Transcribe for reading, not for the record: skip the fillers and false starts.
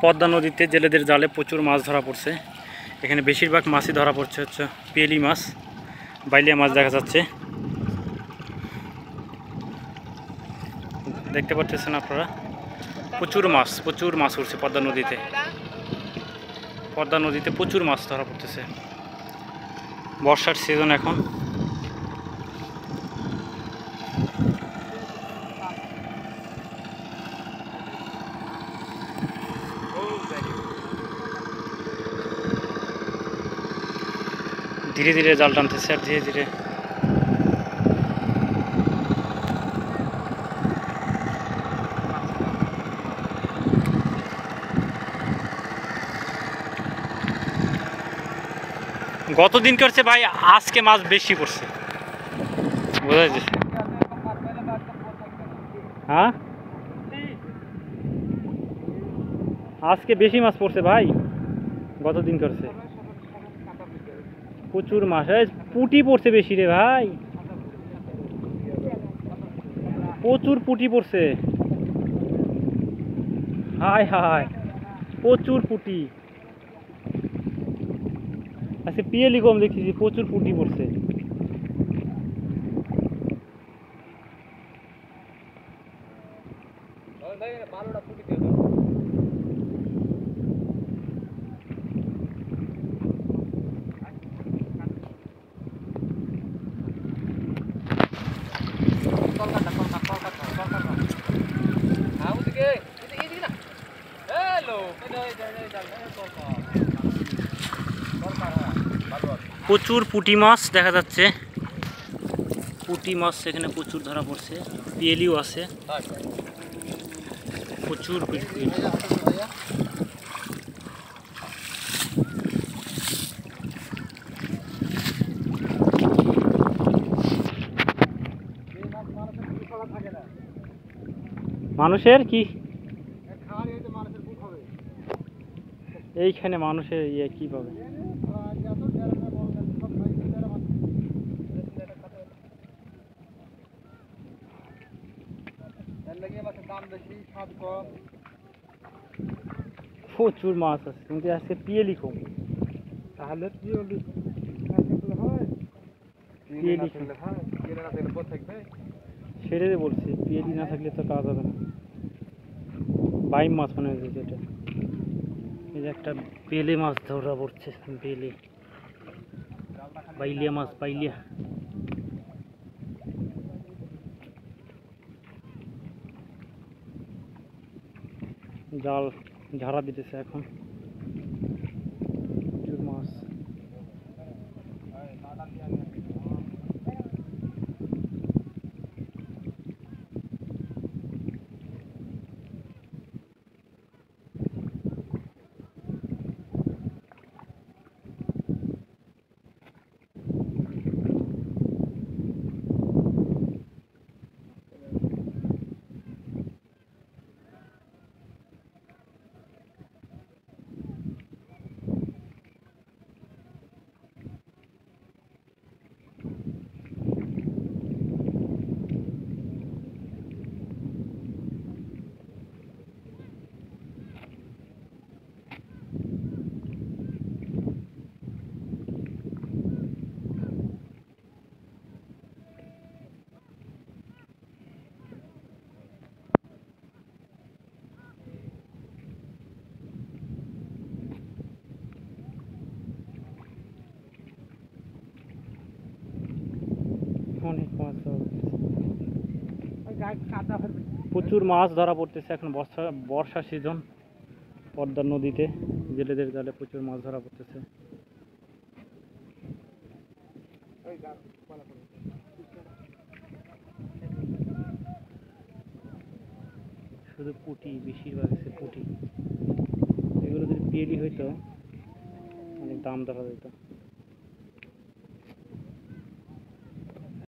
পদ্মা নদীতে জেলেদের জালে প্রচুর মাছ ধরা পড়ছে। এখানে বেশিরভাগ মাছই ধরা পড়ছে হচ্ছে পিয়েলি মাছ, বাইলিয়া মাছ দেখা যাচ্ছে। দেখতে পাচ্ছেন আপনারা প্রচুর মাছ উঠছে পদ্মা নদীতে। পদ্মা নদীতে প্রচুর মাছ ধরা পড়তেছে। বর্ষার সিজন এখন। ধীরে ধীরে জাল টানতেছে আর ধীরে ধীরে গতদিন করছে ভাই, আজকে মাছ বেশি পড়ছে, বোঝা যাচ্ছে। হ্যাঁ, আজকে বেশি মাছ পড়ছে ভাই, গতদিন করছে প্রচুর মাছ। পুঁটি পড়ছে বেশি রে ভাই, প্রচুর পুঁটি পড়ছে। হায় হায়, প্রচুর পুঁটি। আচ্ছা পিয়েলি কম দেখতেছি, প্রচুর পুঁটি পড়ছে। প্রচুর পুঁটি মাছ দেখা যাচ্ছে, পুঁটি মাছ এখানে প্রচুর ধরা পড়ছে। পিয়েলিও আছে প্রচুর। মানুষের কি এইখানে মানুষের ইয়ে কি পাবে? প্রচুর মাছ আছে কিন্তু আজকে পিয়েলি কম। তাহলে পিয়েলি ছেড়ে দে বলছি, পিয়েলি না থাকলে তো কাজ হবে না। বাইম মাছ মনে হয়েছে যেটা, এই যে একটা বেলে মাছ ধরা পড়ছে, বেলে বাইলিয়া মাছ, বাইলিয়া। জাল ঝাড়া দিতেছে এখন, প্রচুর মাছ। অনেক মাছ প্রচুর মাছ ধরা পড়তেছে এখন। বর্ষা সিজন, পদ্মা নদীতে জেলেদের জালে প্রচুর মাছ ধরা পড়তেছে। শুধু পুঁটি, বেশিরভাগ আছে পুঁটি। এগুলো যদি পিয়েলি হইতো অনেক দাম ধরা যেত।